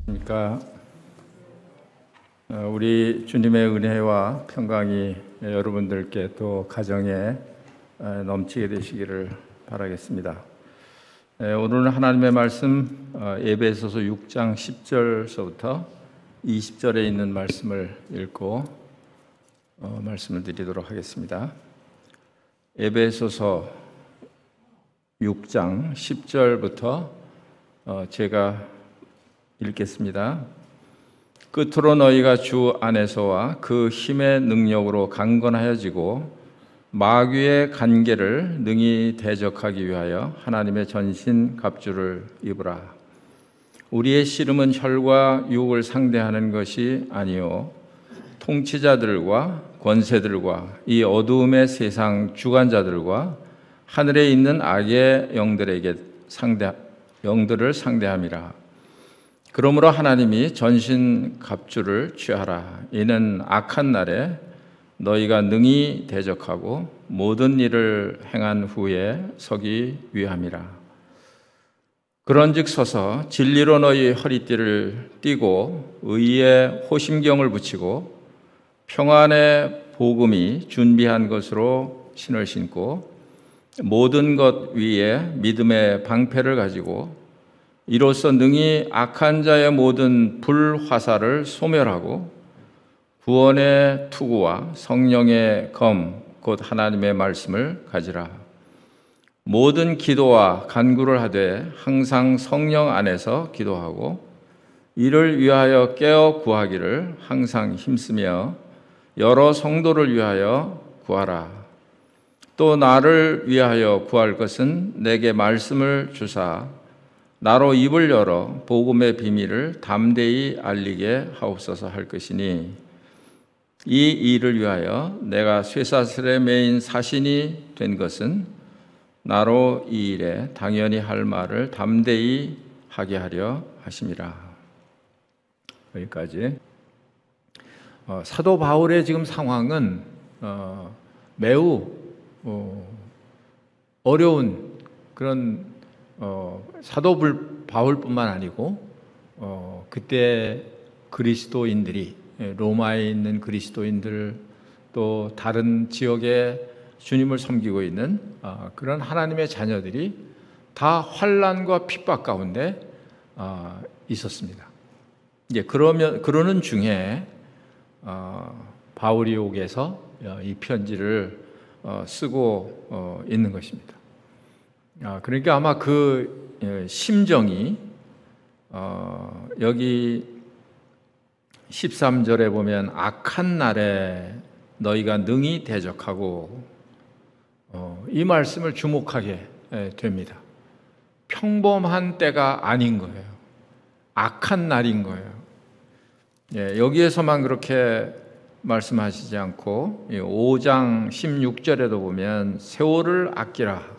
그러니까 우리 주님의 은혜와 평강이 여러분들께 또 가정에 넘치게 되시기를 바라겠습니다. 오늘은 하나님의 말씀 에베소서 6장 10절서부터 20절에 있는 말씀을 읽고 말씀을 드리도록 하겠습니다. 에베소서 6장 10절부터 제가 읽겠습니다. 끝으로 너희가 주 안에서와 그 힘의 능력으로 강건하여지고 마귀의 간계를 능히 대적하기 위하여 하나님의 전신 갑주를 입으라. 우리의 씨름은 혈과 육을 상대하는 것이 아니요 통치자들과 권세들과 이 어두움의 세상 주관자들과 하늘에 있는 악의 영들을 상대함이라. 그러므로 하나님이 전신 갑주를 취하라. 이는 악한 날에 너희가 능히 대적하고 모든 일을 행한 후에 서기 위함이라. 그런즉 서서 진리로 너희 허리띠를 띠고 의의 호심경을 붙이고 평안의 복음이 준비한 것으로 신을 신고 모든 것 위에 믿음의 방패를 가지고 이로써 능히 악한 자의 모든 불화살을 소멸하고 구원의 투구와 성령의 검 곧 하나님의 말씀을 가지라. 모든 기도와 간구를 하되 항상 성령 안에서 기도하고 이를 위하여 깨어 구하기를 항상 힘쓰며 여러 성도를 위하여 구하라. 또 나를 위하여 구할 것은 내게 말씀을 주사 나로 입을 열어 복음의 비밀을 담대히 알리게 하옵소서 할 것이니 이 일을 위하여 내가 쇠사슬에 매인 사신이 된 것은 나로 이 일에 당연히 할 말을 담대히 하게 하려 하심이라. 여기까지. 사도 바울의 지금 상황은 매우 어려운 그런 사도 바울뿐만 아니고 그때 그리스도인들이 로마에 있는 그리스도인들 또 다른 지역에 주님을 섬기고 있는 그런 하나님의 자녀들이 다 환난과 핍박 가운데 있었습니다. 이제 그러는 중에 바울이 옥에서 이 편지를 쓰고 있는 것입니다. 그러니까 아마 그 심정이 여기 13절에 보면 악한 날에 너희가 능히 대적하고 이 말씀을 주목하게 됩니다. 평범한 때가 아닌 거예요. 악한 날인 거예요. 여기에서만 그렇게 말씀하시지 않고 5장 16절에도 보면 세월을 아끼라.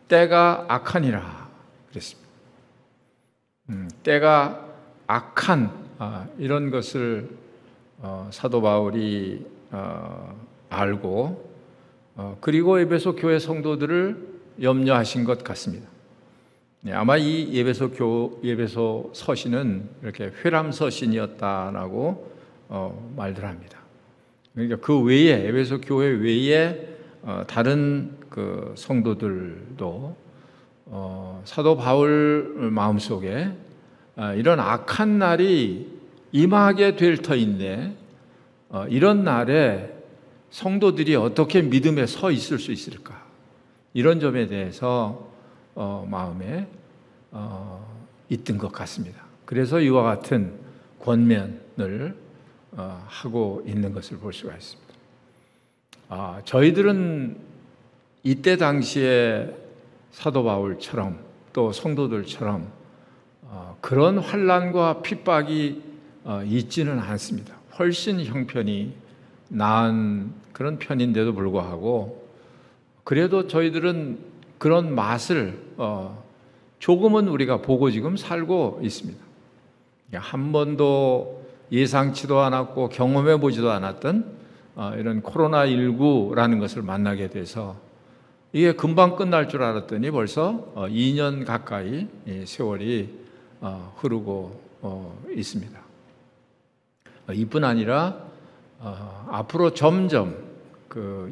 때가 악하니라 그랬습니다. 때가 악한 이런 것을 사도 바울이 알고 그리고 에베소 교회 성도들을 염려하신 것 같습니다. 아마 이 에베소 서신은 이렇게 회람 서신이었다라고 말들 합니다. 그러니까 그 외에 에베소 교회 외에 다른 그 성도들도 사도 바울 마음속에 이런 악한 날이 임하게 될 터인데 이런 날에 성도들이 어떻게 믿음에 서 있을 수 있을까? 이런 점에 대해서 마음에 있던 것 같습니다. 그래서 이와 같은 권면을 하고 있는 것을 볼 수가 있습니다. 저희들은 이때 당시에 사도 바울처럼 또 성도들처럼 그런 환난과 핍박이 있지는 않습니다. 훨씬 형편이 나은 그런 편인데도 불구하고 그래도 저희들은 그런 맛을 조금은 우리가 보고 지금 살고 있습니다. 한 번도 예상치도 않았고 경험해 보지도 않았던 이런 코로나19라는 것을 만나게 돼서 이게 금방 끝날 줄 알았더니 벌써 2년 가까이 세월이 흐르고 있습니다. 이뿐 아니라 앞으로 점점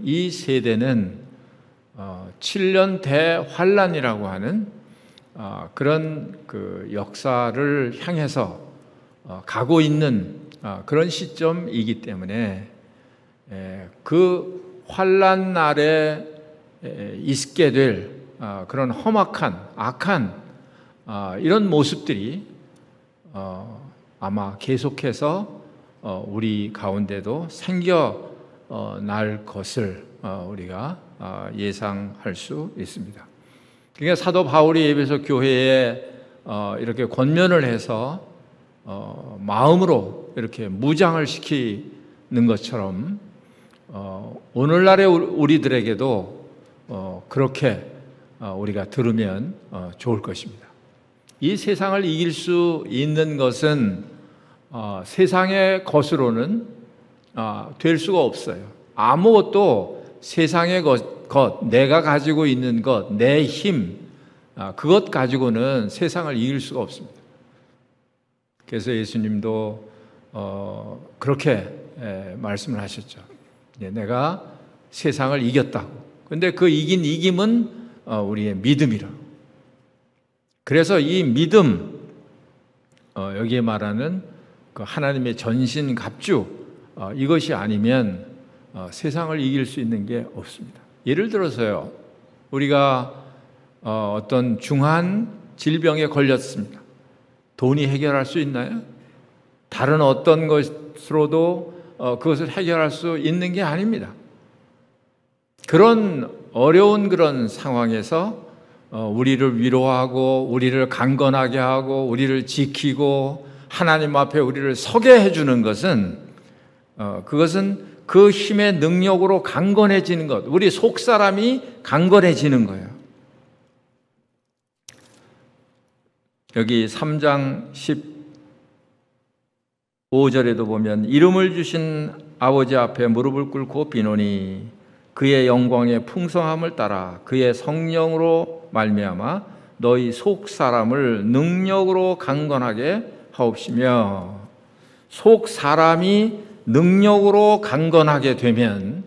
이 세대는 7년 대환란이라고 하는 그런 역사를 향해서 가고 있는 그런 시점이기 때문에 그 환란 날에 있게 될 그런 험악한 악한 이런 모습들이 아마 계속해서 우리 가운데도 생겨날 것을 우리가 예상할 수 있습니다. 그러니까 사도 바울이 에베소 교회에 이렇게 권면을 해서 마음으로 이렇게 무장을 시키는 것처럼 오늘날의 우리들에게도 그렇게 우리가 들으면 좋을 것입니다. 이 세상을 이길 수 있는 것은 세상의 것으로는 될 수가 없어요. 아무것도 세상의 것, 내가 가지고 있는 것, 내 힘, 그것 가지고는 세상을 이길 수가 없습니다. 그래서 예수님도 그렇게 말씀을 하셨죠. 내가 세상을 이겼다고. 근데 그 이김은 우리의 믿음이라. 그래서 이 믿음, 여기에 말하는 그 하나님의 전신갑주, 이것이 아니면 세상을 이길 수 있는 게 없습니다. 예를 들어서요, 우리가 어떤 중한 질병에 걸렸습니다. 돈이 해결할 수 있나요? 다른 어떤 것으로도 그것을 해결할 수 있는 게 아닙니다. 그런 어려운 그런 상황에서 우리를 위로하고 우리를 강건하게 하고 우리를 지키고 하나님 앞에 우리를 서게 해주는 것은 그것은 그 힘의 능력으로 강건해지는 것, 우리 속사람이 강건해지는 거예요. 여기 3장 15절에도 보면 이름을 주신 아버지 앞에 무릎을 꿇고 비노니 그의 영광의 풍성함을 따라 그의 성령으로 말미암아 너희 속사람을 능력으로 강건하게 하옵시며, 속사람이 능력으로 강건하게 되면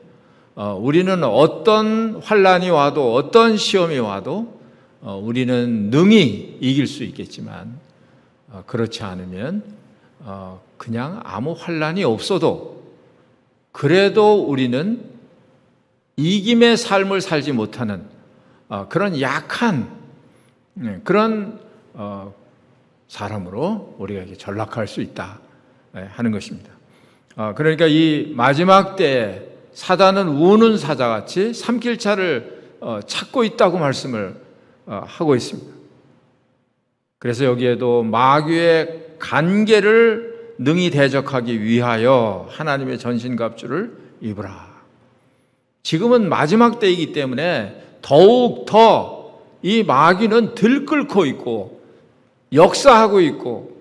우리는 어떤 환난이 와도 어떤 시험이 와도 우리는 능히 이길 수 있겠지만 그렇지 않으면 그냥 아무 환난이 없어도 그래도 우리는 이김의 삶을 살지 못하는 그런 약한 그런 사람으로 우리가 전락할 수 있다 하는 것입니다. 그러니까 이 마지막 때에 사단은 우는 사자같이 삼킬차를 찾고 있다고 말씀을 하고 있습니다. 그래서 여기에도 마귀의 간계를 능히 대적하기 위하여 하나님의 전신갑주를 입으라. 지금은 마지막 때이기 때문에 더욱 더 이 마귀는 들끓고 있고 역사하고 있고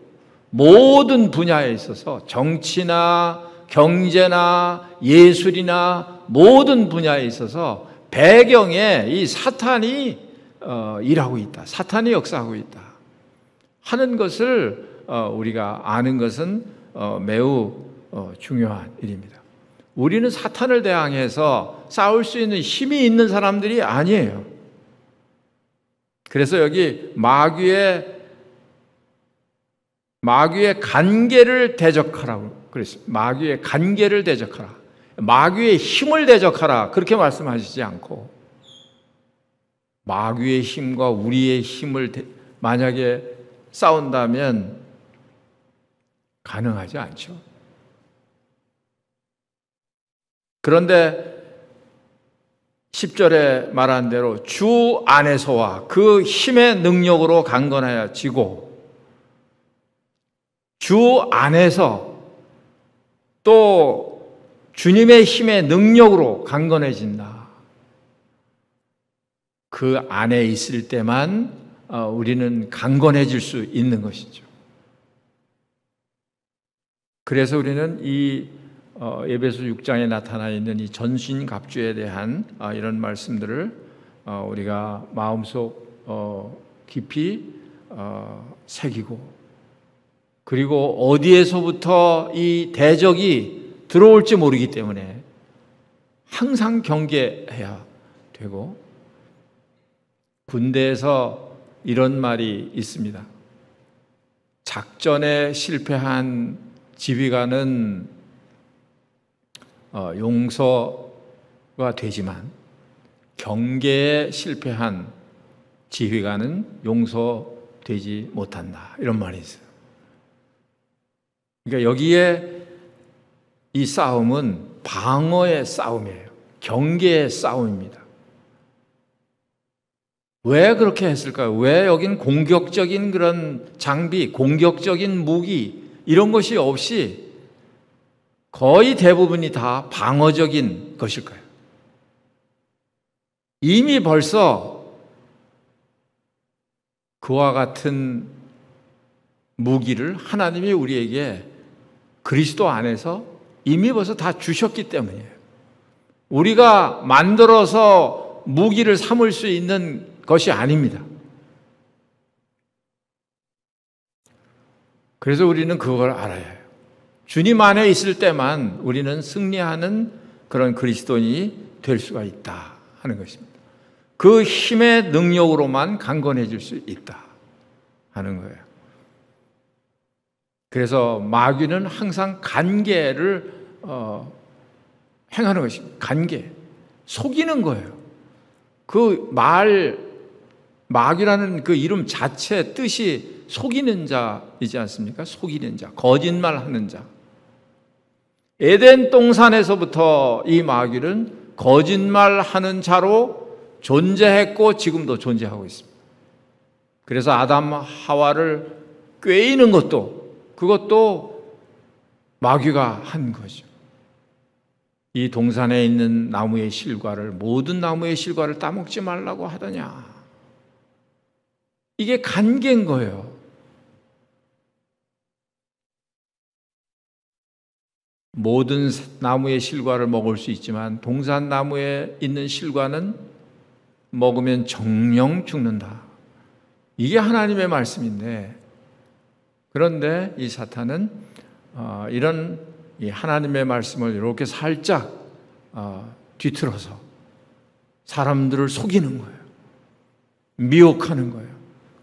모든 분야에 있어서 정치나 경제나 예술이나 모든 분야에 있어서 배경에 이 사탄이 일하고 있다, 사탄이 역사하고 있다 하는 것을 우리가 아는 것은 매우 중요한 일입니다. 우리는 사탄을 대항해서 싸울 수 있는 힘이 있는 사람들이 아니에요. 그래서 여기 마귀의 간계를 대적하라고 그랬습니다. 마귀의 간계를 대적하라, 마귀의 힘을 대적하라, 그렇게 말씀하시지 않고 마귀의 힘과 우리의 힘을 만약에 싸운다면 가능하지 않죠. 그런데 10절에 말한 대로 주 안에서와 그 힘의 능력으로 강건해지고 주 안에서 또 주님의 힘의 능력으로 강건해진다. 그 안에 있을 때만 우리는 강건해질 수 있는 것이죠. 그래서 우리는 이 에베소 6장에 나타나 있는 이 전신갑주에 대한 이런 말씀들을 우리가 마음속 깊이 새기고 그리고 어디에서부터 이 대적이 들어올지 모르기 때문에 항상 경계해야 되고, 군대에서 이런 말이 있습니다. 작전에 실패한 지휘관은 용서가 되지만 경계에 실패한 지휘관은 용서되지 못한다, 이런 말이 있어요. 그러니까 여기에 이 싸움은 방어의 싸움이에요. 경계의 싸움입니다. 왜 그렇게 했을까요? 왜 여긴 공격적인 그런 장비, 공격적인 무기 이런 것이 없이 거의 대부분이 다 방어적인 것일까요? 이미 벌써 그와 같은 무기를 하나님이 우리에게 그리스도 안에서 이미 벌써 다 주셨기 때문이에요. 우리가 만들어서 무기를 삼을 수 있는 것이 아닙니다. 그래서 우리는 그걸 알아야 해요. 주님 안에 있을 때만 우리는 승리하는 그런 그리스도인이 될 수가 있다 하는 것입니다. 그 힘의 능력으로만 강건해질 수 있다 하는 거예요. 그래서 마귀는 항상 간계를 행하는 것입니다. 간계, 속이는 거예요. 마귀라는 그 이름 자체 뜻이 속이는 자이지 않습니까? 속이는 자, 거짓말하는 자. 에덴 동산에서부터 이 마귀는 거짓말하는 자로 존재했고 지금도 존재하고 있습니다. 그래서 아담 하와를 꾀이는 그것도 마귀가 한 거죠. 이 동산에 있는 나무의 실과를, 모든 나무의 실과를 따먹지 말라고 하더냐. 이게 간계인 거예요. 모든 나무의 실과를 먹을 수 있지만 동산 나무에 있는 실과는 먹으면 정령 죽는다. 이게 하나님의 말씀인데, 그런데 이 사탄은 이런 이 하나님의 말씀을 이렇게 살짝 뒤틀어서 사람들을 속이는 거예요. 미혹하는 거예요.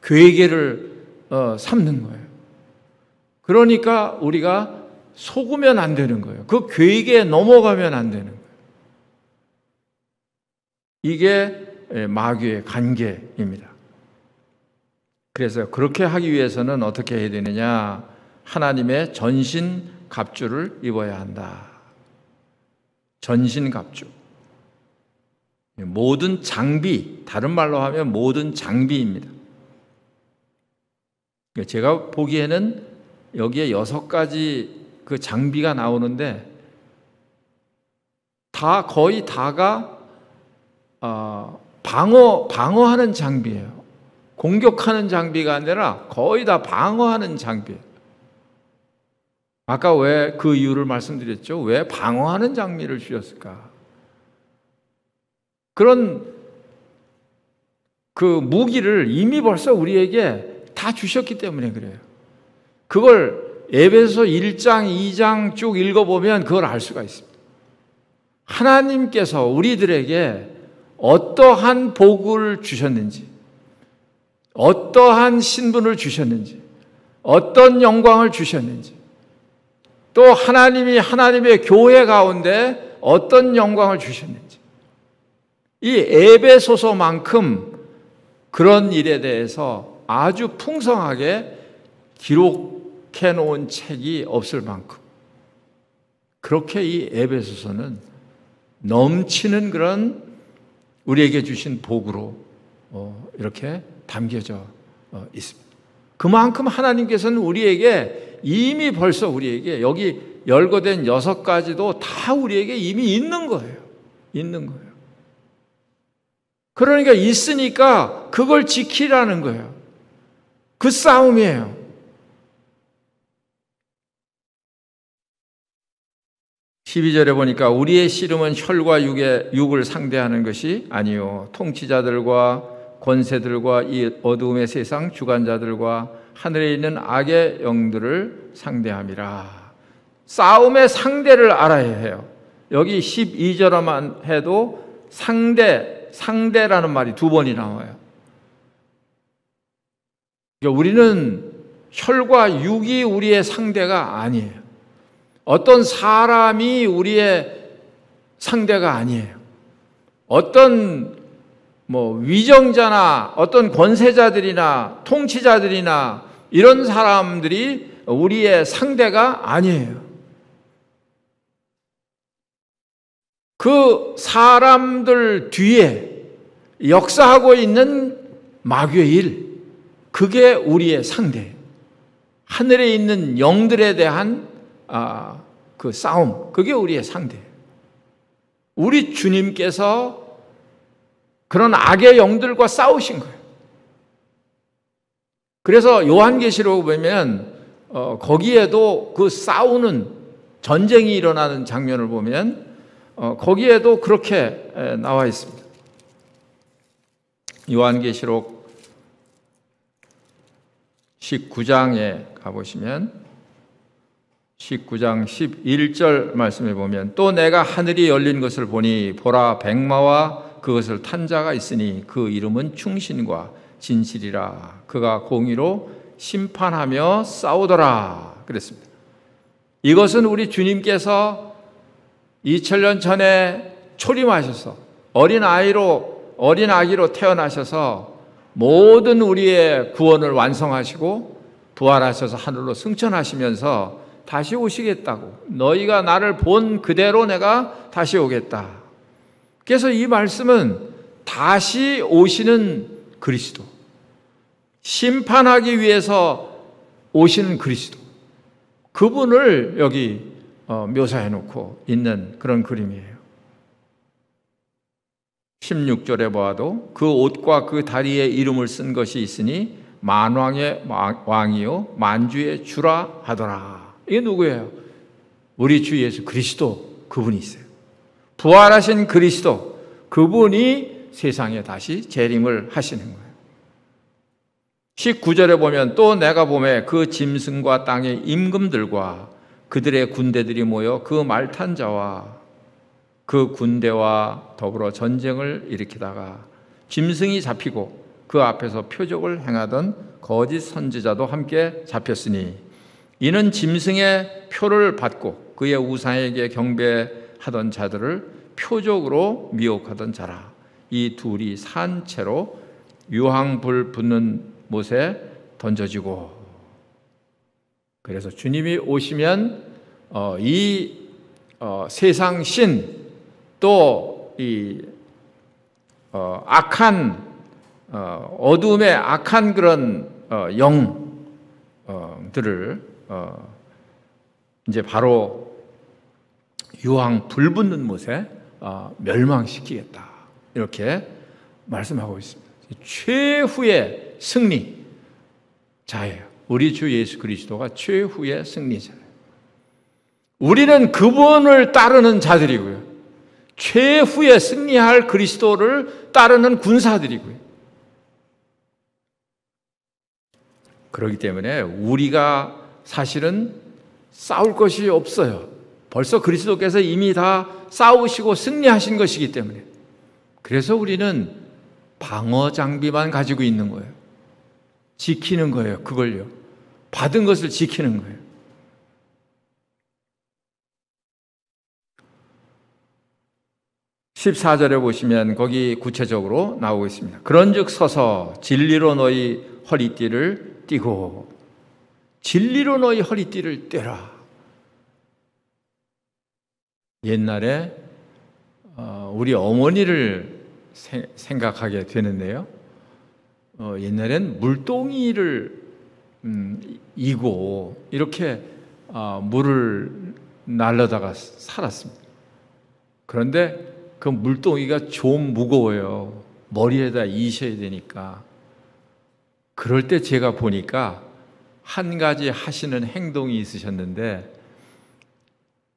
괴계를 삼는 거예요. 그러니까 우리가 속으면 안 되는 거예요. 그 괴계에 넘어가면 안 되는 거예요. 이게 마귀의 간계입니다. 그래서 그렇게 하기 위해서는 어떻게 해야 되느냐? 하나님의 전신 갑주를 입어야 한다. 전신 갑주. 모든 장비, 다른 말로 하면 모든 장비입니다. 제가 보기에는 여기에 6가지 그 장비가 나오는데 거의 다가 방어하는 장비예요. 공격하는 장비가 아니라 거의 다 방어하는 장비예요. 아까 왜 그 이유를 말씀드렸죠? 왜 방어하는 장비를 주셨을까? 그런 그 무기를 이미 벌써 우리에게 다 주셨기 때문에 그래요. 그걸 에베소서 1장, 2장 쭉 읽어보면 그걸 알 수가 있습니다. 하나님께서 우리들에게 어떠한 복을 주셨는지, 어떠한 신분을 주셨는지, 어떤 영광을 주셨는지, 또 하나님이 하나님의 교회 가운데 어떤 영광을 주셨는지, 이 에베소서만큼 그런 일에 대해서 아주 풍성하게 기록해 놓은 책이 없을 만큼 그렇게 이 에베소서는 넘치는 그런 우리에게 주신 복으로 이렇게 담겨져 있습니다. 그만큼 하나님께서는 우리에게 이미 벌써 우리에게 여기 열거된 6가지도 다 우리에게 이미 있는 거예요. 있는 거예요. 그러니까 있으니까 그걸 지키라는 거예요. 그 싸움이에요. (12절에) 보니까 우리의 씨름은 혈과 육을 상대하는 것이 아니요 통치자들과 권세들과 이 어두움의 세상 주관자들과 하늘에 있는 악의 영들을 상대함이라. 싸움의 상대를 알아야 해요. 여기 12절만 해도 상대라는 말이 두 번이 나와요. 그러니까 우리는 혈과 육이 우리의 상대가 아니에요. 어떤 사람이 우리의 상대가 아니에요. 어떤 위정자나 어떤 권세자들이나 통치자들이나 이런 사람들이 우리의 상대가 아니에요. 그 사람들 뒤에 역사하고 있는 마귀의 일, 그게 우리의 상대예요. 하늘에 있는 영들에 대한 그 싸움, 그게 우리의 상대예요. 우리 주님께서 그런 악의 영들과 싸우신 거예요. 그래서 요한계시록 보면 거기에도 그 싸우는 전쟁이 일어나는 장면을 보면 거기에도 그렇게 나와 있습니다. 요한계시록 19장에 가보시면 19장 11절 말씀에 보면 또 내가 하늘이 열린 것을 보니 보라 백마와 그것을 탄 자가 있으니 그 이름은 충신과 진실이라. 그가 공의로 심판하며 싸우더라 그랬습니다. 이것은 우리 주님께서 2000년 전에 초림하셔서 어린 아기로 태어나셔서 모든 우리의 구원을 완성하시고 부활하셔서 하늘로 승천하시면서 다시 오시겠다고, 너희가 나를 본 그대로 내가 다시 오겠다. 그래서 이 말씀은 다시 오시는 그리스도, 심판하기 위해서 오시는 그리스도, 그분을 여기 묘사해 놓고 있는 그런 그림이에요. 16절에 보아도 그 옷과 그 다리에 이름을 쓴 것이 있으니 만왕의 왕이요 만주의 주라 하더라. 이게 누구예요? 우리 주 예수 그리스도, 그분이 있어요. 부활하신 그리스도, 그분이 세상에 다시 재림을 하시는 거예요. 19절에 보면 또 내가 보매 그 짐승과 땅의 임금들과 그들의 군대들이 모여 그 말탄 자와 그 군대와 더불어 전쟁을 일으키다가 짐승이 잡히고 그 앞에서 표적을 행하던 거짓 선지자도 함께 잡혔으니 이는 짐승의 표를 받고 그의 우상에게 경배하던 자들을 표적으로 미혹하던 자라. 이 둘이 산 채로 유황불 붙는 못에 던져지고. 그래서 주님이 오시면 이 세상 신, 또 이 악한 어둠의 악한 그런 영들을 이제 바로 유황 불 붙는 못에 멸망시키겠다, 이렇게 말씀하고 있습니다. 최후의 승리자예요. 우리 주 예수 그리스도가 최후의 승리자예요. 우리는 그분을 따르는 자들이고요, 최후에 승리할 그리스도를 따르는 군사들이고요. 그렇기 때문에 우리가 사실은 싸울 것이 없어요. 벌써 그리스도께서 이미 다 싸우시고 승리하신 것이기 때문에. 그래서 우리는 방어 장비만 가지고 있는 거예요. 지키는 거예요. 그걸요. 받은 것을 지키는 거예요. (14절에) 보시면 거기 구체적으로 나오고 있습니다. 그런즉 서서 진리로 너희 허리띠를 띠고, 진리로 너희 허리띠를 떼라. 옛날에 우리 어머니를 생각하게 되는데요. 옛날엔 물동이를 이고 이렇게 물을 날려다가 살았습니다. 그런데 그 물동이가 좀 무거워요. 머리에다 이셔야 되니까. 그럴 때 제가 보니까 한 가지 하시는 행동이 있으셨는데,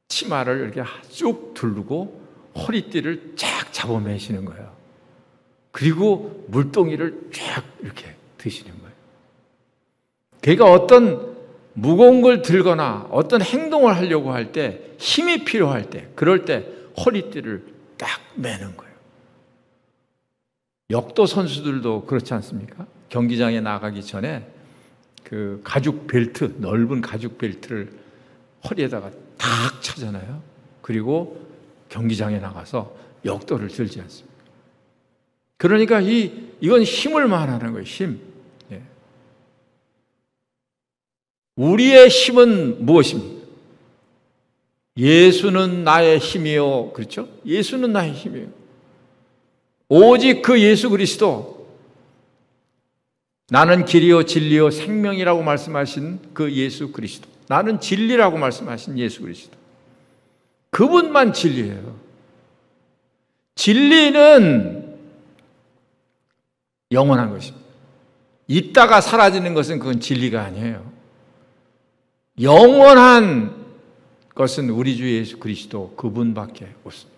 치마를 이렇게 쭉 두르고 허리띠를 쫙 잡아매시는 거예요. 그리고 물동이를 쫙 이렇게 드시는 거예요. 그러니까 어떤 무거운 걸 들거나 어떤 행동을 하려고 할 때 힘이 필요할 때, 그럴 때 허리띠를 딱 매는 거예요. 역도 선수들도 그렇지 않습니까? 경기장에 나가기 전에 그 가죽 벨트, 넓은 가죽 벨트를 허리에다가 탁 차잖아요. 그리고 경기장에 나가서 역도를 들지 않습니까? 그러니까 이건 힘을 말하는 거예요. 힘. 예. 우리의 힘은 무엇입니까? 예수는 나의 힘이요. 그렇죠? 예수는 나의 힘이요. 오직 그 예수 그리스도, 나는 길이요 진리요 생명이라고 말씀하신 그 예수 그리스도, 나는 진리라고 말씀하신 예수 그리스도, 그분만 진리예요. 진리는 영원한 것입니다. 있다가 사라지는 것은 그건 진리가 아니에요. 영원한 것은 우리 주 예수 그리스도 그분밖에 없습니다.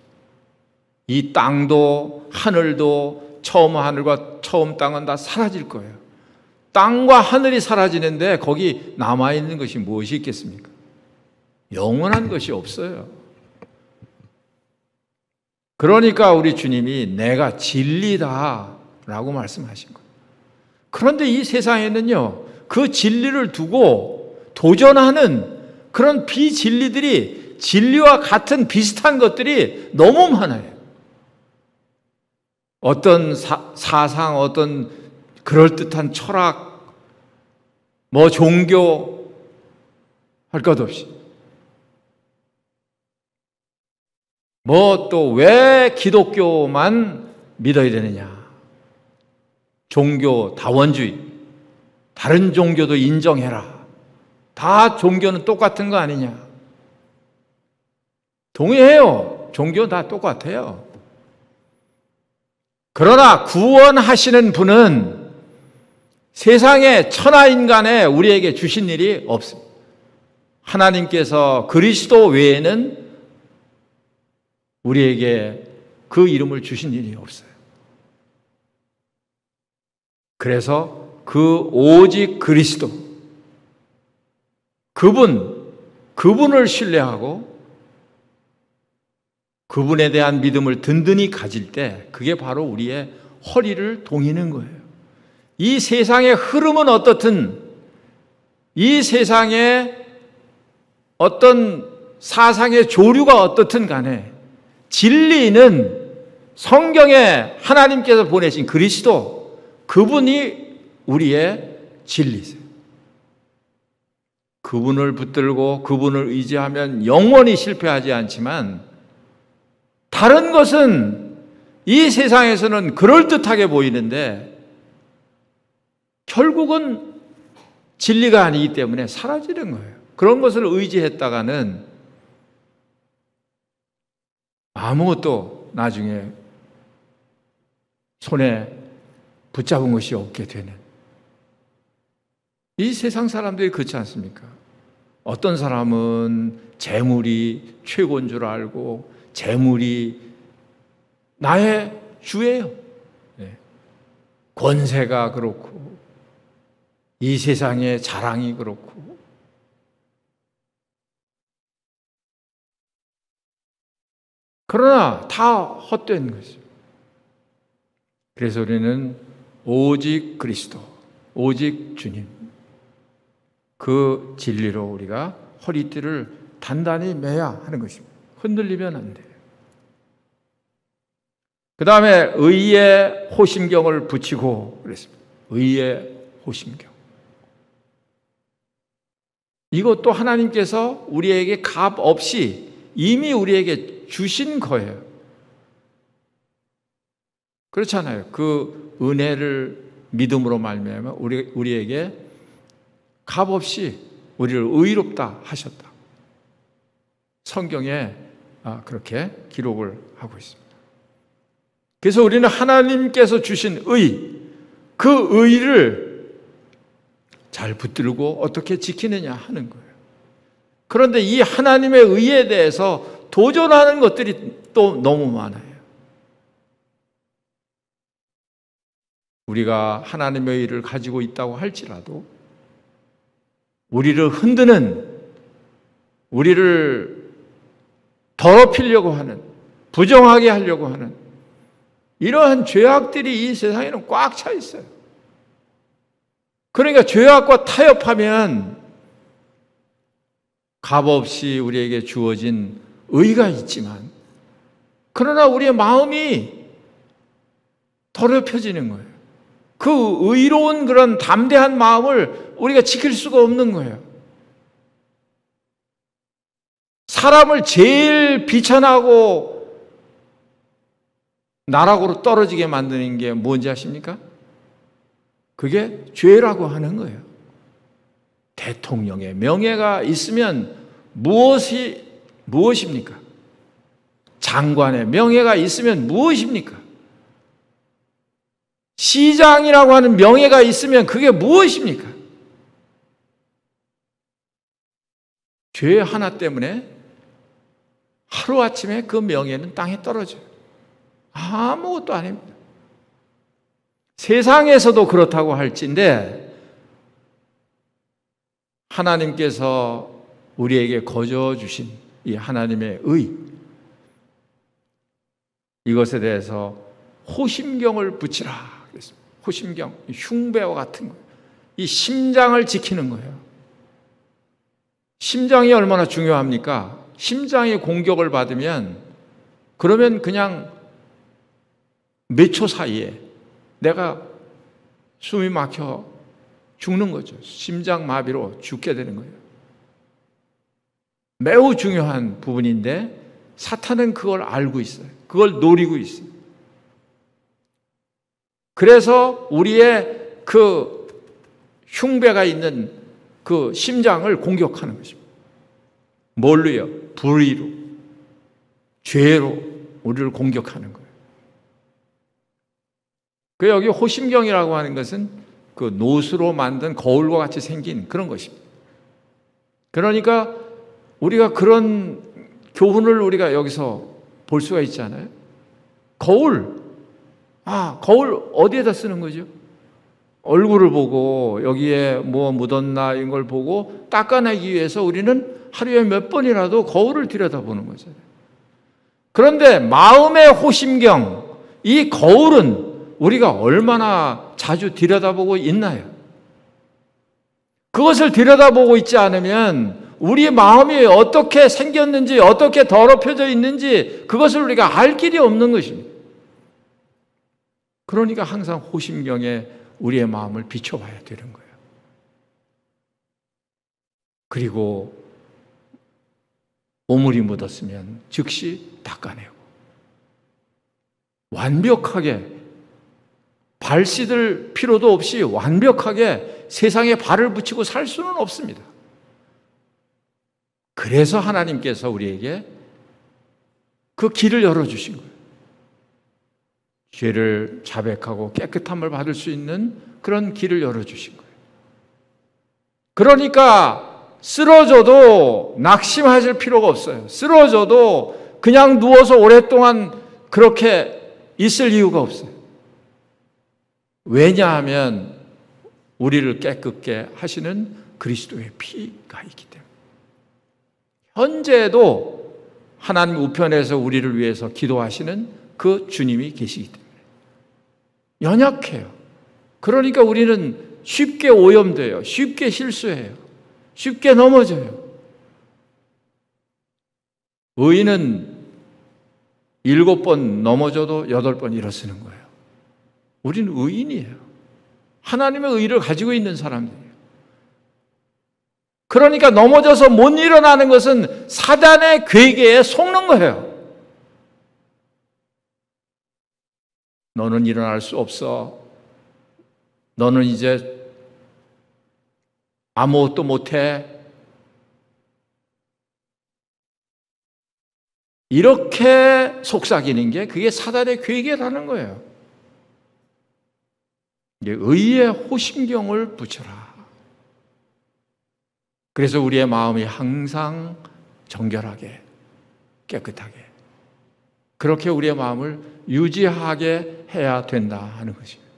이 땅도 하늘도 처음 하늘과 처음 땅은 다 사라질 거예요. 땅과 하늘이 사라지는데 거기 남아있는 것이 무엇이 있겠습니까? 영원한 것이 없어요. 그러니까 우리 주님이 내가 진리다라고 말씀하신 거예요. 그런데 이 세상에는요, 그 진리를 두고 도전하는 그런 비진리들이, 진리와 같은 비슷한 것들이 너무 많아요. 어떤 사상, 어떤 그럴듯한 철학, 뭐 종교 할 것 없이, 뭐 또 왜 기독교만 믿어야 되느냐, 종교 다원주의, 다른 종교도 인정해라, 다 종교는 똑같은 거 아니냐. 동의해요. 종교 다 똑같아요. 그러나 구원하시는 분은 세상에 천하인간에 우리에게 주신 일이 없습니다. 하나님께서 그리스도 외에는 우리에게 그 이름을 주신 일이 없어요. 그래서 그 오직 그리스도, 그분을 신뢰하고 그분에 대한 믿음을 든든히 가질 때 그게 바로 우리의 허리를 동이는 거예요. 이 세상의 흐름은 어떻든, 이 세상의 어떤 사상의 조류가 어떻든 간에 진리는 성경에 하나님께서 보내신 그리스도, 그분이 우리의 진리세요. 그분을 붙들고 그분을 의지하면 영원히 실패하지 않지만, 다른 것은 이 세상에서는 그럴듯하게 보이는데 결국은 진리가 아니기 때문에 사라지는 거예요. 그런 것을 의지했다가는 아무것도 나중에 손에 붙잡은 것이 없게 되는, 이 세상 사람들이 그렇지 않습니까? 어떤 사람은 재물이 최고인 줄 알고 재물이 나의 주예요. 권세가 그렇고 이 세상의 자랑이 그렇고, 그러나 다 헛된 것이죠. 그래서 우리는 오직 그리스도, 오직 주님, 그 진리로 우리가 허리띠를 단단히 매야 하는 것입니다. 흔들리면 안 돼요. 그 다음에 의의 호심경을 붙이고 그랬습니다. 의의 호심경. 이것도 하나님께서 우리에게 값 없이 이미 우리에게 주신 거예요. 그렇잖아요. 그 은혜를 믿음으로 말미암아 우리에게 값 없이 우리를 의롭다 하셨다. 성경에 그렇게 기록을 하고 있습니다. 그래서 우리는 하나님께서 주신 그 의를 잘 붙들고 어떻게 지키느냐 하는 거예요. 그런데 이 하나님의 의에 대해서 도전하는 것들이 또 너무 많아요. 우리가 하나님의 의를 가지고 있다고 할지라도 우리를 흔드는, 우리를 더럽히려고 하는, 부정하게 하려고 하는 이러한 죄악들이 이 세상에는 꽉 차 있어요. 그러니까 죄악과 타협하면 값없이 우리에게 주어진 의가 있지만, 그러나 우리의 마음이 더럽혀지는 거예요. 그 의로운 그런 담대한 마음을 우리가 지킬 수가 없는 거예요. 사람을 제일 비천하고 나락으로 떨어지게 만드는 게 뭔지 아십니까? 그게 죄라고 하는 거예요. 대통령의 명예가 있으면 무엇입니까? 장관의 명예가 있으면 무엇입니까? 시장이라고 하는 명예가 있으면 그게 무엇입니까? 죄 하나 때문에 하루아침에 그 명예는 땅에 떨어져요. 아무것도 아닙니다. 세상에서도 그렇다고 할진데 하나님께서 우리에게 거저 주신 이 하나님의 의, 이것에 대해서 호심경을 붙이라 그랬습니다. 호심경, 흉배와 같은 거예요. 이 심장을 지키는 거예요. 심장이 얼마나 중요합니까? 심장이 공격을 받으면 그러면 그냥 몇 초 사이에 내가 숨이 막혀 죽는 거죠. 심장마비로 죽게 되는 거예요. 매우 중요한 부분인데 사탄은 그걸 알고 있어요. 그걸 노리고 있어요. 그래서 우리의 그 흉배가 있는 그 심장을 공격하는 것입니다. 뭘로요? 불의로, 죄로 우리를 공격하는 거예요. 그 여기 호심경이라고 하는 것은 그 노수로 만든 거울과 같이 생긴 그런 것입니다. 그러니까 우리가 그런 교훈을 우리가 여기서 볼 수가 있잖아요. 거울. 거울 어디에다 쓰는 거죠? 얼굴을 보고 여기에 뭐 묻었나 이런 걸 보고 닦아내기 위해서 우리는 하루에 몇 번이라도 거울을 들여다보는 거잖아요. 그런데 마음의 호심경, 이 거울은 우리가 얼마나 자주 들여다보고 있나요? 그것을 들여다보고 있지 않으면 우리의 마음이 어떻게 생겼는지, 어떻게 더럽혀져 있는지 그것을 우리가 알 길이 없는 것입니다. 그러니까 항상 호심경에 우리의 마음을 비춰봐야 되는 거예요. 그리고 오물이 묻었으면 즉시 닦아내고 완벽하게 발 씻을 필요도 없이 완벽하게 세상에 발을 붙이고 살 수는 없습니다. 그래서 하나님께서 우리에게 그 길을 열어주신 거예요. 죄를 자백하고 깨끗함을 받을 수 있는 그런 길을 열어주신 거예요. 그러니까 쓰러져도 낙심하실 필요가 없어요. 쓰러져도 그냥 누워서 오랫동안 그렇게 있을 이유가 없어요. 왜냐하면 우리를 깨끗게 하시는 그리스도의 피가 있기 때문에. 현재도 하나님 우편에서 우리를 위해서 기도하시는 그 주님이 계시기 때문에 연약해요. 그러니까 우리는 쉽게 오염돼요. 쉽게 실수해요. 쉽게 넘어져요. 의인은 7번 넘어져도 8번 일어서는 거예요. 우리는 의인이에요. 하나님의 의를 가지고 있는 사람들이에요. 그러니까 넘어져서 못 일어나는 것은 사단의 괴계에 속는 거예요. 너는 일어날 수 없어. 너는 이제 아무것도 못해. 이렇게 속삭이는 게 그게 사단의 괴계라는 거예요. 의의 호심경을 붙여라. 그래서 우리의 마음이 항상 정결하게, 깨끗하게, 그렇게 우리의 마음을 유지하게 해야 된다 하는 것입니다.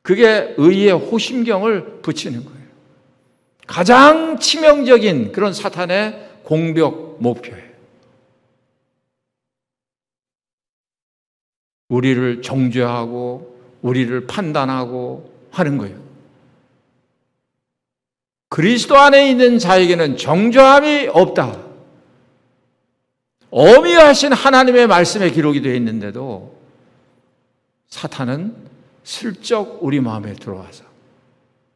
그게 의의 호심경을 붙이는 거예요. 가장 치명적인 그런 사탄의 공격 목표예요. 우리를 정죄하고 우리를 판단하고 하는 거예요. 그리스도 안에 있는 자에게는 정죄함이 없다. 어미하신 하나님의 말씀에 기록이 되어 있는데도 사탄은 슬쩍 우리 마음에 들어와서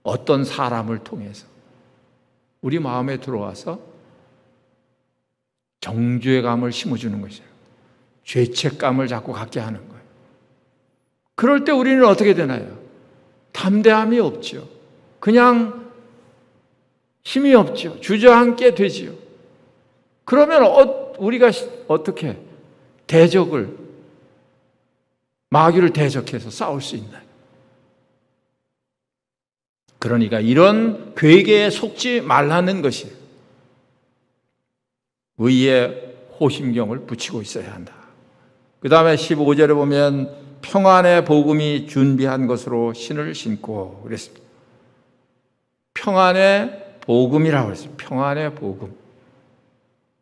어떤 사람을 통해서 우리 마음에 들어와서 정죄감을 심어주는 것이에요. 죄책감을 자꾸 갖게 하는 거예요. 그럴 때 우리는 어떻게 되나요? 담대함이 없죠. 그냥 힘이 없죠. 주저앉게 되지요. 그러면 우리가 어떻게 마귀를 대적해서 싸울 수 있나요? 그러니까 이런 괴계에 속지 말라는 것이 의의 호심경을 붙이고 있어야 한다. 그 다음에 15절에 보면 평안의 복음이 준비한 것으로 신을 신고 그랬습니다. 평안의 복음이라고 했어요. 평안의 복음.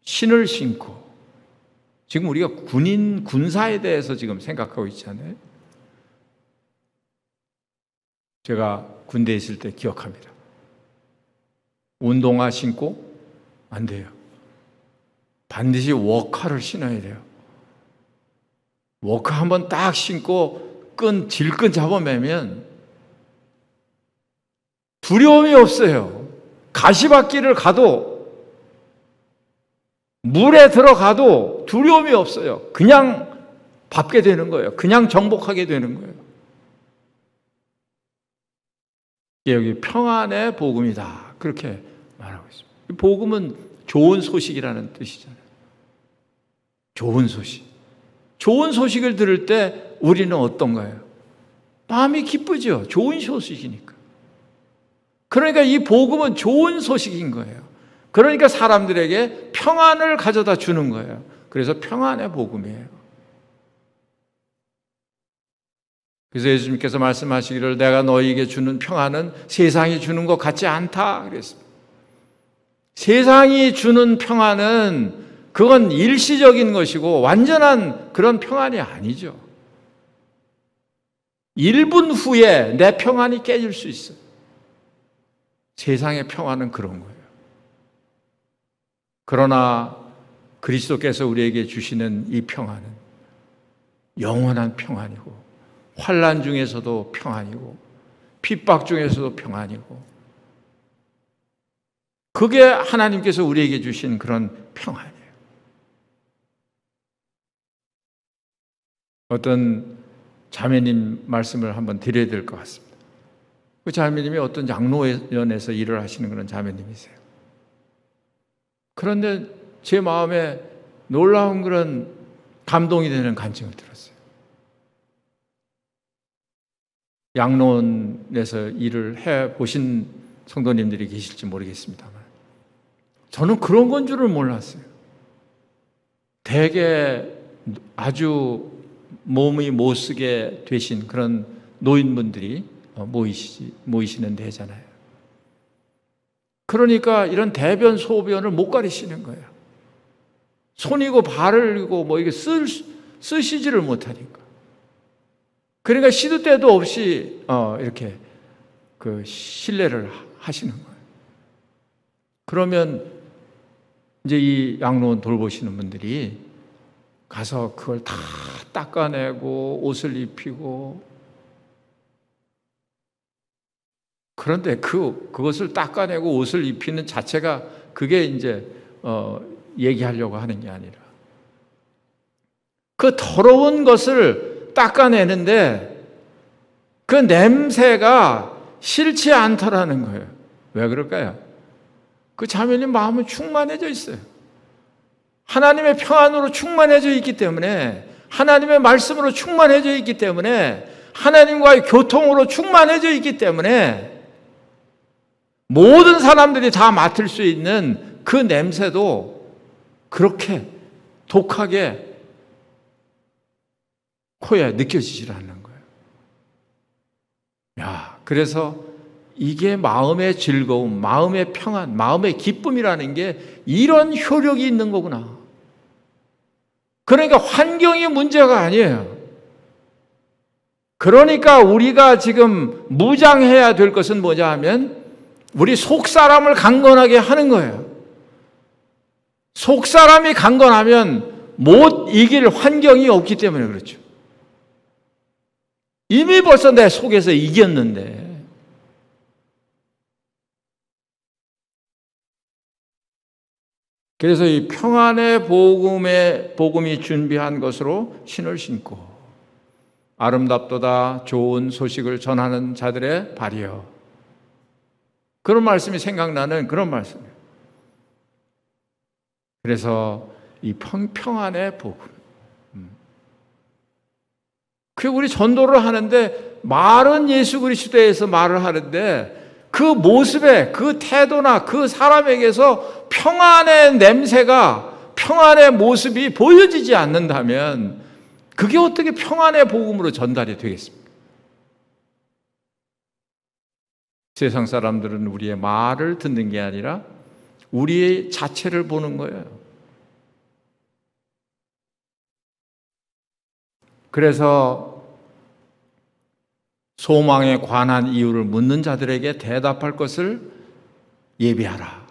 신을 신고. 지금 우리가 군사에 대해서 지금 생각하고 있잖아요. 제가 군대에 있을 때 기억합니다. 운동화 신고 안 돼요. 반드시 워커를 신어야 돼요. 워커 한번 딱 신고 질끈 잡아매면 두려움이 없어요. 가시밭길을 가도 물에 들어가도 두려움이 없어요. 그냥 밟게 되는 거예요. 그냥 정복하게 되는 거예요. 여기 평안의 복음이다. 그렇게 말하고 있습니다. 복음은 좋은 소식이라는 뜻이잖아요. 좋은 소식. 좋은 소식을 들을 때 우리는 어떤가요? 마음이 기쁘죠. 좋은 소식이니까. 그러니까 이 복음은 좋은 소식인 거예요. 그러니까 사람들에게 평안을 가져다 주는 거예요. 그래서 평안의 복음이에요. 그래서 예수님께서 말씀하시기를 내가 너희에게 주는 평안은 세상이 주는 것 같지 않다 그랬습니다. 세상이 주는 평안은 그건 일시적인 것이고 완전한 그런 평안이 아니죠. 1분 후에 내 평안이 깨질 수 있어요. 세상의 평안은 그런 거예요. 그러나 그리스도께서 우리에게 주시는 이 평안은 영원한 평안이고 환난 중에서도 평안이고 핍박 중에서도 평안이고 그게 하나님께서 우리에게 주신 그런 평안이에요. 어떤 자매님 말씀을 한번 드려야 될 것 같습니다. 그 자매님이 어떤 양로원에서 일을 하시는 그런 자매님이세요. 그런데 제 마음에 놀라운 그런 감동이 되는 간증을 들었어요. 양로원에서 일을 해보신 성도님들이 계실지 모르겠습니다만 저는 그런 건 줄을 몰랐어요. 대개 아주 몸이 못 쓰게 되신 그런 노인분들이 모이시는 데잖아요. 그러니까 이런 대변, 소변을 못 가리시는 거예요. 손이고 발을고 이게 쓰시지를 못하니까. 그러니까 시도 때도 없이 이렇게 그 실례를 하시는 거예요. 그러면 이제 이 양로원 돌보시는 분들이 가서 그걸 다 닦아내고 옷을 입히고 그런데 그것을 닦아내고 옷을 입히는 자체가 그게 이제 얘기하려고 하는 게 아니라 그 더러운 것을 닦아내는데 그 냄새가 싫지 않더라는 거예요. 왜 그럴까요? 그 자매님 마음은 충만해져 있어요. 하나님의 평안으로 충만해져 있기 때문에 하나님의 말씀으로 충만해져 있기 때문에 하나님과의 교통으로 충만해져 있기 때문에 모든 사람들이 다 맡을 수 있는 그 냄새도 그렇게 독하게 코에 느껴지질 않는 거예요. 그래서 이게 마음의 즐거움, 마음의 평안, 마음의 기쁨이라는 게 이런 효력이 있는 거구나. 그러니까 환경이 문제가 아니에요. 그러니까 우리가 지금 무장해야 될 것은 뭐냐 하면 우리 속사람을 강건하게 하는 거예요. 속사람이 강건하면 못 이길 환경이 없기 때문에 그렇죠. 이미 벌써 내 속에서 이겼는데. 그래서 이 평안의 복음이 준비한 것으로 신을 신고 아름답도다 좋은 소식을 전하는 자들의 발이여. 그런 말씀이 생각나는 그런 말씀이에요. 그래서 이 평안의 복음. 우리 전도를 하는데 말은 예수 그리스도에서 말을 하는데 그 모습에 그 태도나 그 사람에게서 평안의 냄새가 평안의 모습이 보여지지 않는다면 그게 어떻게 평안의 복음으로 전달이 되겠습니까? 세상 사람들은 우리의 말을 듣는 게 아니라 우리의 자체를 보는 거예요. 그래서 소망에 관한 이유를 묻는 자들에게 대답할 것을 예비하라.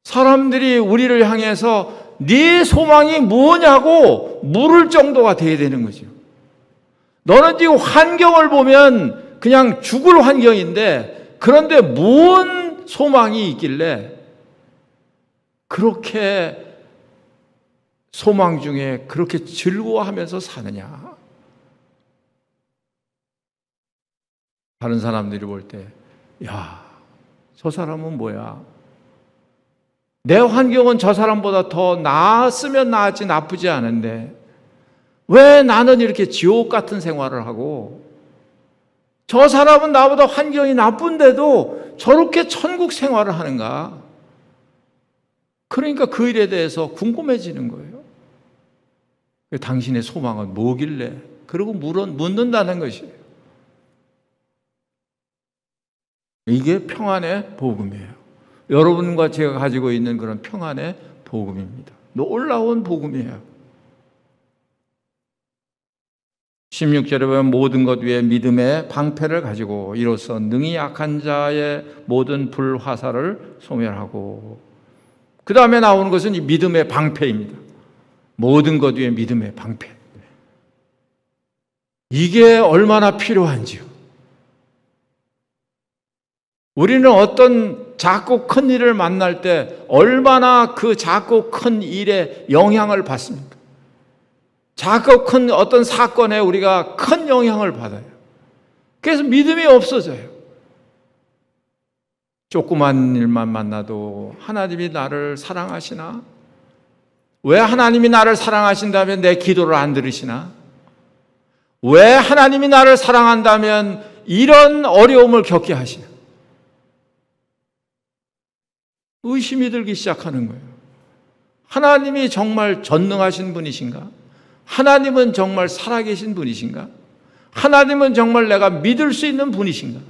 사람들이 우리를 향해서 네 소망이 뭐냐고 물을 정도가 돼야 되는 거죠. 너는 지금 환경을 보면 그냥 죽을 환경인데 그런데 뭔 소망이 있길래 그렇게 소망 중에 그렇게 즐거워하면서 사느냐. 다른 사람들이 볼 때, 저 사람은 뭐야? 내 환경은 저 사람보다 더 나았으면 나았지 나쁘지 않은데 왜 나는 이렇게 지옥 같은 생활을 하고 저 사람은 나보다 환경이 나쁜데도 저렇게 천국 생활을 하는가? 그러니까 그 일에 대해서 궁금해지는 거예요. 당신의 소망은 뭐길래? 그러고 묻는다는 것이에요. 이게 평안의 복음이에요. 여러분과 제가 가지고 있는 그런 평안의 복음입니다. 놀라운 복음이에요. 16절에 보면 모든 것 위에 믿음의 방패를 가지고 이로써 능히 약한 자의 모든 불화살을 소멸하고, 그 다음에 나오는 것은 이 믿음의 방패입니다. 모든 것 위에 믿음의 방패. 이게 얼마나 필요한지요. 우리는 어떤 작고 큰 일을 만날 때 얼마나 그 작고 큰 일에 영향을 받습니까? 작고 큰 어떤 사건에 우리가 큰 영향을 받아요. 그래서 믿음이 없어져요. 조그만 일만 만나도 하나님이 나를 사랑하시나? 왜 하나님이 나를 사랑하신다면 내 기도를 안 들으시나? 왜 하나님이 나를 사랑한다면 이런 어려움을 겪게 하시나? 의심이 들기 시작하는 거예요. 하나님이 정말 전능하신 분이신가? 하나님은 정말 살아계신 분이신가? 하나님은 정말 내가 믿을 수 있는 분이신가?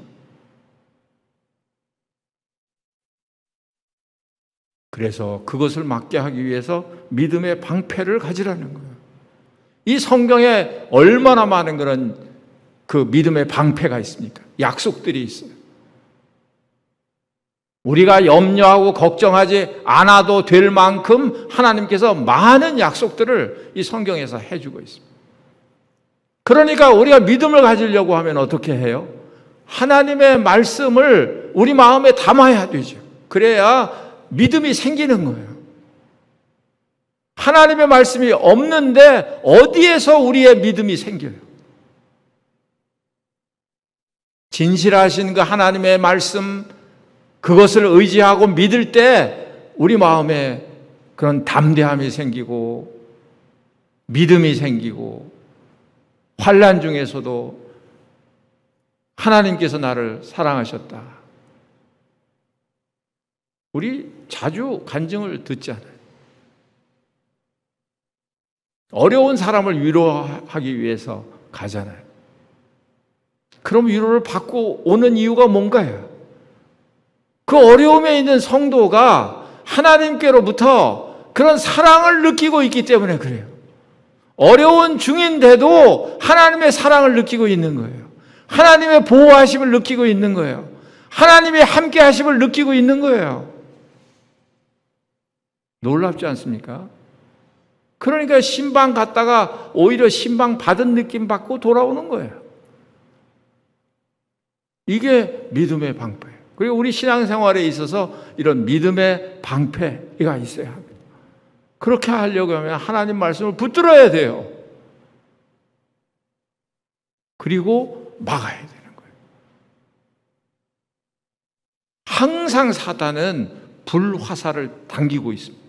그래서 그것을 막게 하기 위해서 믿음의 방패를 가지라는 거예요. 이 성경에 얼마나 많은 그런 그 믿음의 방패가 있습니까? 약속들이 있어요. 우리가 염려하고 걱정하지 않아도 될 만큼 하나님께서 많은 약속들을 이 성경에서 해주고 있습니다. 그러니까 우리가 믿음을 가지려고 하면 어떻게 해요? 하나님의 말씀을 우리 마음에 담아야 되죠. 그래야 믿음이 생기는 거예요. 하나님의 말씀이 없는데 어디에서 우리의 믿음이 생겨요? 진실하신 그 하나님의 말씀, 그것을 의지하고 믿을 때 우리 마음에 그런 담대함이 생기고 믿음이 생기고 환난 중에서도 하나님께서 나를 사랑하셨다. 우리 자주 간증을 듣잖아요. 어려운 사람을 위로하기 위해서 가잖아요. 그럼 위로를 받고 오는 이유가 뭔가요? 그 어려움에 있는 성도가 하나님께로부터 그런 사랑을 느끼고 있기 때문에 그래요. 어려운 중인데도 하나님의 사랑을 느끼고 있는 거예요. 하나님의 보호하심을 느끼고 있는 거예요. 하나님의 함께 하심을 느끼고 있는 거예요. 놀랍지 않습니까? 그러니까 신방 갔다가 오히려 신방 받은 느낌 받고 돌아오는 거예요. 이게 믿음의 방패예요. 그리고 우리 신앙생활에 있어서 이런 믿음의 방패가 있어야 합니다. 그렇게 하려고 하면 하나님 말씀을 붙들어야 돼요. 그리고 막아야 되는 거예요. 항상 사단은 불화살을 당기고 있습니다.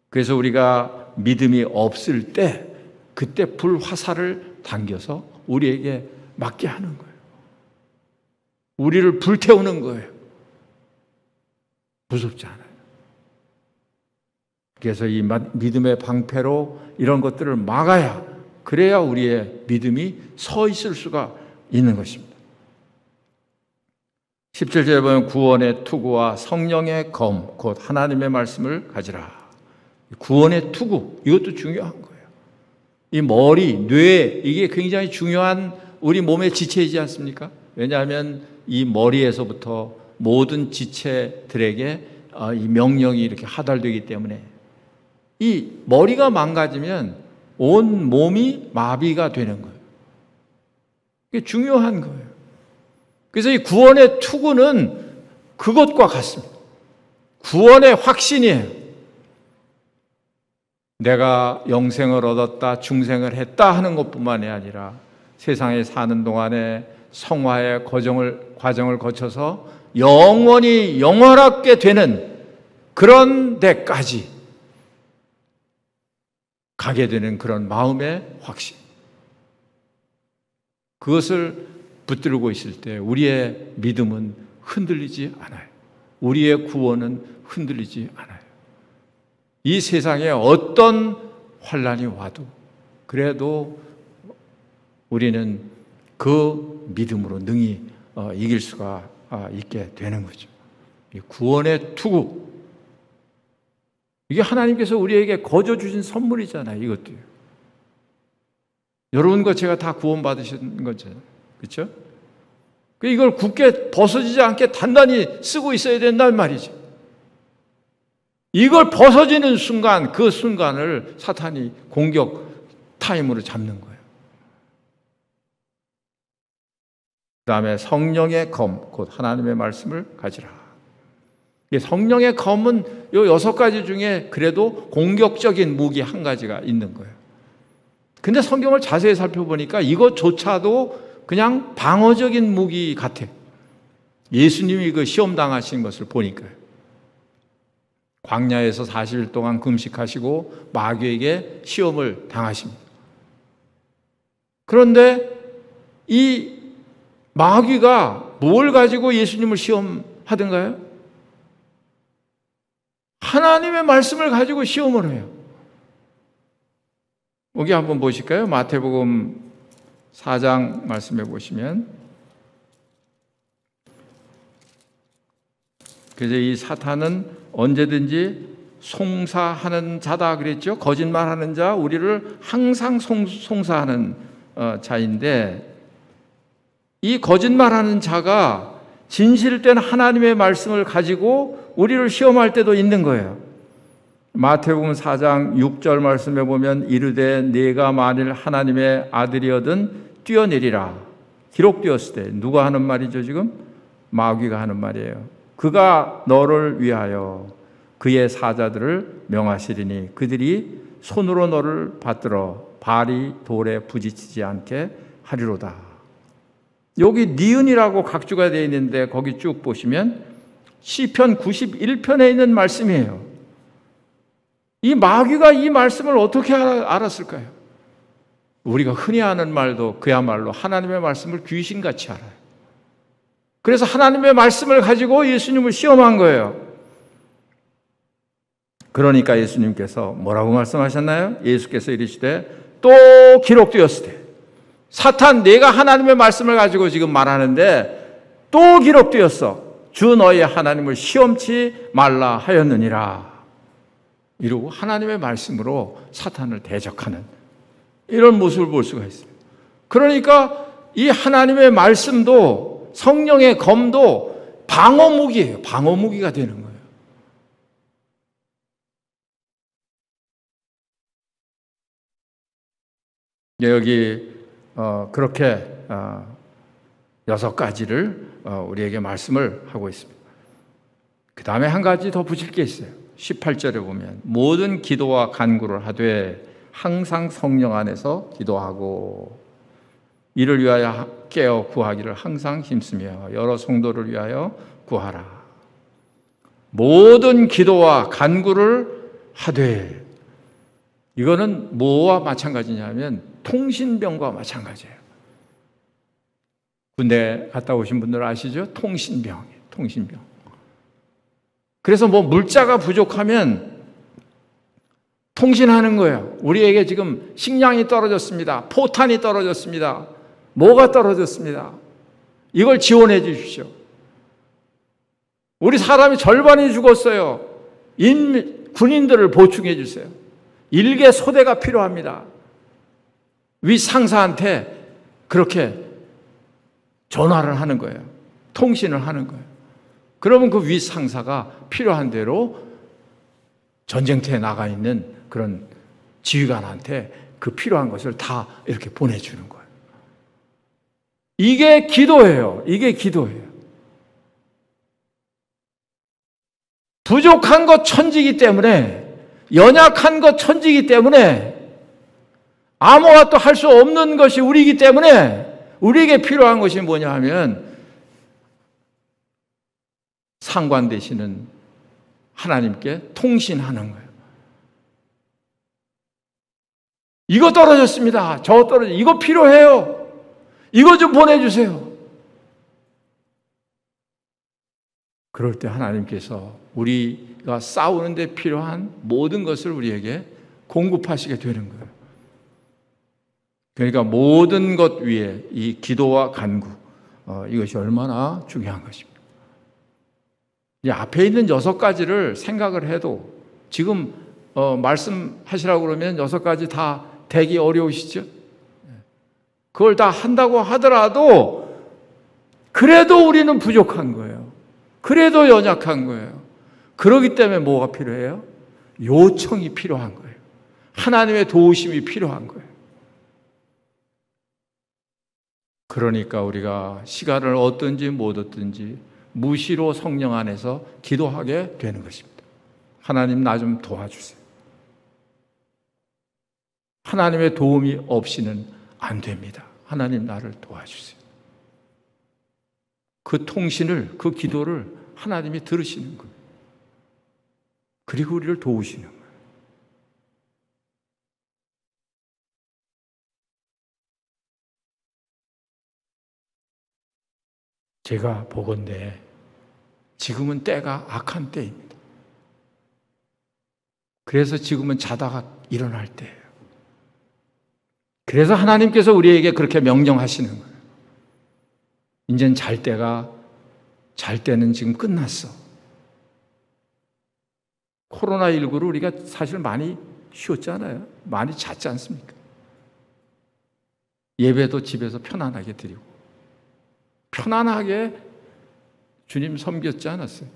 그래서 우리가 믿음이 없을 때 그때 불화살을 당겨서 우리에게 맞게 하는 거예요. 우리를 불태우는 거예요. 무섭지 않아요. 그래서 이 믿음의 방패로 이런 것들을 막아야, 그래야 우리의 믿음이 서 있을 수가 있는 것입니다. 17절에 보면 구원의 투구와 성령의 검, 곧 하나님의 말씀을 가지라. 구원의 투구, 이것도 중요한 거예요. 이 머리, 뇌, 이게 굉장히 중요한 우리 몸의 지체이지 않습니까? 왜냐하면 이 머리에서부터 모든 지체들에게 이 명령이 이렇게 하달되기 때문에 이 머리가 망가지면 온 몸이 마비가 되는 거예요. 이게 중요한 거예요. 그래서 이 구원의 투구는 그것과 같습니다. 구원의 확신이에요. 내가 영생을 얻었다, 중생을 했다 하는 것뿐만이 아니라 세상에 사는 동안에 성화의 과정을 거쳐서 영원히 영원하게 되는 그런 데까지 가게 되는 그런 마음의 확신. 그것을 붙들고 있을 때 우리의 믿음은 흔들리지 않아요. 우리의 구원은 흔들리지 않아요. 이 세상에 어떤 환난이 와도 그래도 우리는 그 믿음으로 능히 이길 수가 있게 되는 거죠. 구원의 투구. 이게 하나님께서 우리에게 거저 주신 선물이잖아요. 이것도요. 여러분과 제가 다 구원받으신 거잖아요. 그렇죠? 이걸 굳게 벗어지지 않게 단단히 쓰고 있어야 된다는 말이죠. 이걸 벗어지는 순간, 그 순간을 사탄이 공격 타임으로 잡는 거예요. 그 다음에 성령의 검, 곧 하나님의 말씀을 가지라. 성령의 검은 이 6가지 중에 그래도 공격적인 무기 한 가지가 있는 거예요. 근데 성경을 자세히 살펴보니까 이것조차도 그냥 방어적인 무기 같아요. 예수님이 그 시험 당하신 것을 보니까요. 광야에서 40일 동안 금식하시고 마귀에게 시험을 당하십니다. 그런데 이 마귀가 뭘 가지고 예수님을 시험하던가요? 하나님의 말씀을 가지고 시험을 해요. 여기 한번 보실까요? 마태복음 4장 말씀해 보시면, 그래서 이 사탄은 언제든지 송사하는 자다 그랬죠. 거짓말하는 자, 우리를 항상 송사하는 자인데, 이 거짓말하는 자가 진실된 하나님의 말씀을 가지고 우리를 시험할 때도 있는 거예요. 마태복음 4장 6절 말씀에 보면 이르되 네가 만일 하나님의 아들이거든 뛰어내리라 기록되었을 때, 누가 하는 말이죠? 지금 마귀가 하는 말이에요. 그가 너를 위하여 그의 사자들을 명하시리니 그들이 손으로 너를 받들어 발이 돌에 부딪히지 않게 하리로다. 여기 니은이라고 각주가 되어 있는데 거기 쭉 보시면 시편 91편에 있는 말씀이에요. 이 마귀가 이 말씀을 어떻게 알았을까요? 우리가 흔히 하는 말도 그야말로 하나님의 말씀을 귀신같이 알아요. 그래서 하나님의 말씀을 가지고 예수님을 시험한 거예요. 그러니까 예수님께서 뭐라고 말씀하셨나요? 예수께서 이르시되 또 기록되었을 때, 사탄, 내가 하나님의 말씀을 가지고 지금 말하는데 또 기록되었어. 주 너의 하나님을 시험치 말라 하였느니라. 이러고 하나님의 말씀으로 사탄을 대적하는 이런 모습을 볼 수가 있어요. 그러니까 이 하나님의 말씀도 성령의 검도 방어무기예요. 방어무기가 되는 거예요. 여기 그렇게 6가지를 우리에게 말씀을 하고 있습니다. 그 다음에 한 가지 더 붙일 게 있어요. 18절에 보면 모든 기도와 간구를 하되 항상 성령 안에서 기도하고 이를 위하여 깨어 구하기를 항상 힘쓰며 여러 성도를 위하여 구하라. 모든 기도와 간구를 하되, 이거는 뭐와 마찬가지냐면 통신병과 마찬가지예요. 군대 갔다 오신 분들 아시죠? 통신병이에요. 통신병. 그래서 뭐 물자가 부족하면 통신하는 거예요. 우리에게 지금 식량이 떨어졌습니다. 포탄이 떨어졌습니다. 뭐가 떨어졌습니다. 이걸 지원해 주십시오. 우리 사람이 절반이 죽었어요. 군인들을 보충해 주세요. 일개 소대가 필요합니다. 위 상사한테 그렇게 전화를 하는 거예요. 통신을 하는 거예요. 그러면 그 위 상사가 필요한 대로 전쟁터에 나가 있는 그런 지휘관한테 그 필요한 것을 다 이렇게 보내주는 거예요. 이게 기도예요. 이게 기도예요. 부족한 것 천지이기 때문에, 연약한 것 천지이기 때문에, 아무것도 할 수 없는 것이 우리이기 때문에 우리에게 필요한 것이 뭐냐 하면 상관 되시는 하나님께 통신하는 거예요. 이거 떨어졌습니다. 저 떨어졌, 이거 필요해요. 이거 좀 보내주세요. 그럴 때 하나님께서 우리가 싸우는 데 필요한 모든 것을 우리에게 공급하시게 되는 거예요. 그러니까 모든 것 위에 이 기도와 간구, 이것이 얼마나 중요한 것입니다. 이 앞에 있는 6가지를 생각을 해도 지금 말씀하시라고 그러면 6가지 다 되기 어려우시죠? 그걸 다 한다고 하더라도 그래도 우리는 부족한 거예요. 그래도 연약한 거예요. 그렇기 때문에 뭐가 필요해요? 요청이 필요한 거예요. 하나님의 도우심이 필요한 거예요. 그러니까 우리가 시간을 얻든지 못 얻든지 무시로 성령 안에서 기도하게 되는 것입니다. 하나님, 나 좀 도와주세요. 하나님의 도움이 없이는 안 됩니다. 하나님, 나를 도와주세요. 그 통신을, 그 기도를 하나님이 들으시는 거예요. 그리고 우리를 도우시는 거예요. 제가 보건대 지금은 때가 악한 때입니다. 그래서 지금은 자다가 일어날 때예요. 그래서 하나님께서 우리에게 그렇게 명령하시는 거예요. 이젠 잘 때는 지금 끝났어. 코로나19로 우리가 사실 많이 쉬었잖아요. 많이 잤지 않습니까? 예배도 집에서 편안하게 드리고 편안하게 주님 섬겼지 않았어요?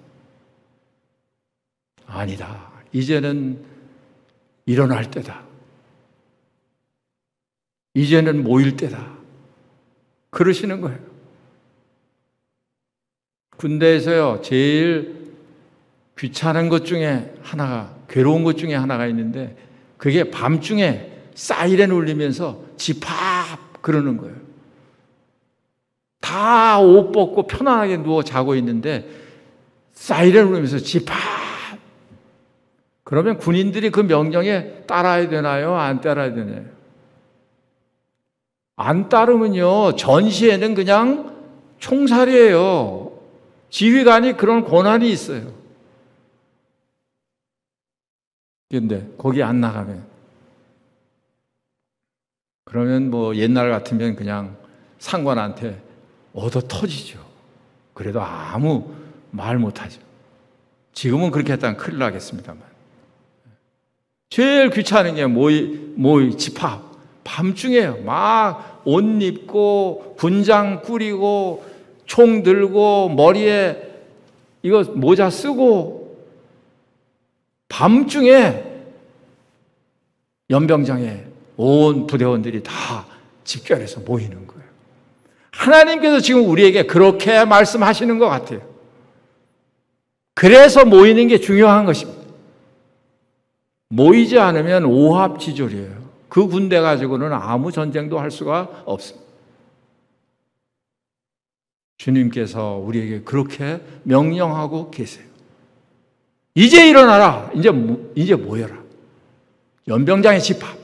아니다. 이제는 일어날 때다. 이제는 모일 때다. 그러시는 거예요. 군대에서요, 제일 귀찮은 것 중에 하나가, 괴로운 것 중에 하나가 있는데, 그게 밤중에 사이렌 울리면서 집합 그러는 거예요. 다 옷 벗고 편안하게 누워 자고 있는데 사이렌 울리면서 집합. 그러면 군인들이 그 명령에 따라야 되나요? 안 따라야 되나요? 안 따르면요, 전시에는 그냥 총살이에요. 지휘관이 그런 권한이 있어요. 그런데 거기 안 나가면 그러면 뭐 옛날 같으면 그냥 상관한테 얻어 터지죠. 그래도 아무 말 못하죠. 지금은 그렇게 했다면 큰일 나겠습니다만. 제일 귀찮은 게 모이 집합. 밤중에 막 옷 입고 분장 꾸리고 총 들고 머리에 이거 모자 쓰고 밤중에 연병장에 온 부대원들이 다 집결해서 모이는 거예요. 하나님께서 지금 우리에게 그렇게 말씀하시는 것 같아요. 그래서 모이는 게 중요한 것입니다. 모이지 않으면 오합지졸이에요. 그 군대 가지고는 아무 전쟁도 할 수가 없습니다. 주님께서 우리에게 그렇게 명령하고 계세요. 이제 일어나라. 이제 모여라. 연병장의 집합.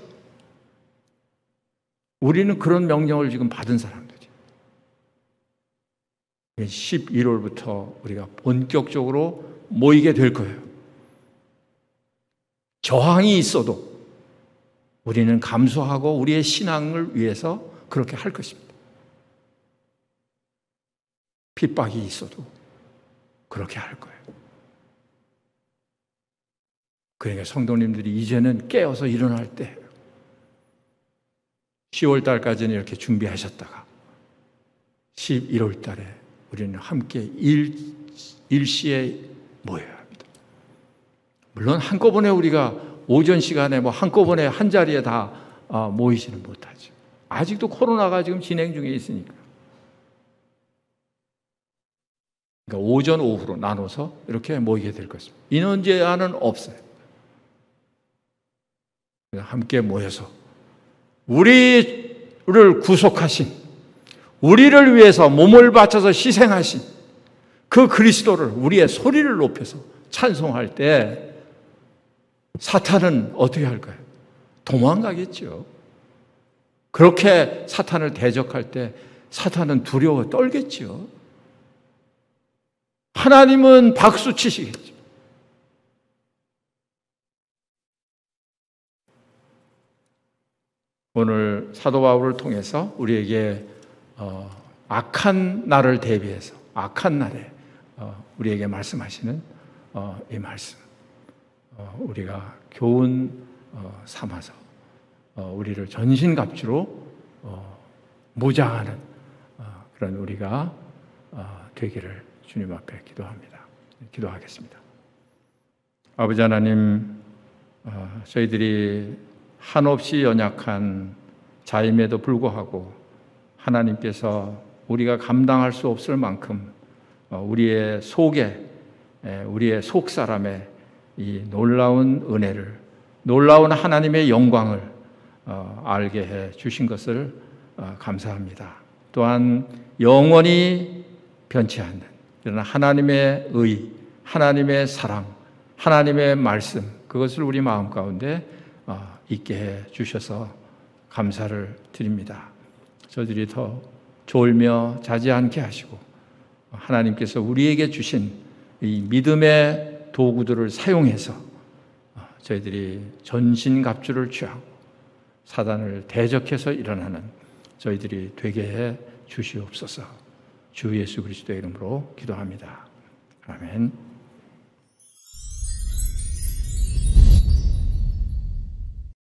우리는 그런 명령을 지금 받은 사람들이죠. 11월부터 우리가 본격적으로 모이게 될 거예요. 저항이 있어도 우리는 감수하고 우리의 신앙을 위해서 그렇게 할 것입니다. 핍박이 있어도 그렇게 할 거예요. 그러니까 성도님들이 이제는 깨어서 일어날 때 10월 달까지는 이렇게 준비하셨다가 11월 달에 우리는 함께 일시에 모여야 합니다. 물론 한꺼번에 우리가 오전 시간에 한꺼번에 한 자리에 다 모이지는 못하죠. 아직도 코로나가 지금 진행 중에 있으니까. 그러니까 오전, 오후로 나눠서 이렇게 모이게 될 것입니다. 인원 제한은 없어요. 함께 모여서 우리를 구속하신, 우리를 위해서 몸을 바쳐서 희생하신 그 그리스도를 우리의 소리를 높여서 찬송할 때 사탄은 어떻게 할까요? 도망가겠죠. 그렇게 사탄을 대적할 때 사탄은 두려워 떨겠죠. 하나님은 박수 치시겠죠. 오늘 사도 바울을 통해서 우리에게 악한 날을 대비해서 악한 날에 우리에게 말씀하시는 이 말씀, 우리가 교훈 삼아서 우리를 전신갑주로 무장하는 그런 우리가 되기를 주님 앞에 기도합니다. 기도하겠습니다. 아버지 하나님, 저희들이 한없이 연약한 자임에도 불구하고 하나님께서 우리가 감당할 수 없을 만큼 우리의 속에, 우리의 속사람의 이 놀라운 은혜를, 놀라운 하나님의 영광을 알게 해 주신 것을 감사합니다. 또한 영원히 변치 않는 이런 하나님의 의, 하나님의 사랑, 하나님의 말씀, 그것을 우리 마음 가운데 있게 해 주셔서 감사를 드립니다. 저들이 더 졸며 자지 않게 하시고 하나님께서 우리에게 주신 이 믿음의 도구들을 사용해서 저희들이 전신갑주를 취하고 사단을 대적해서 일어나는 저희들이 되게 해 주시옵소서. 주 예수 그리스도의 이름으로 기도합니다. 아멘.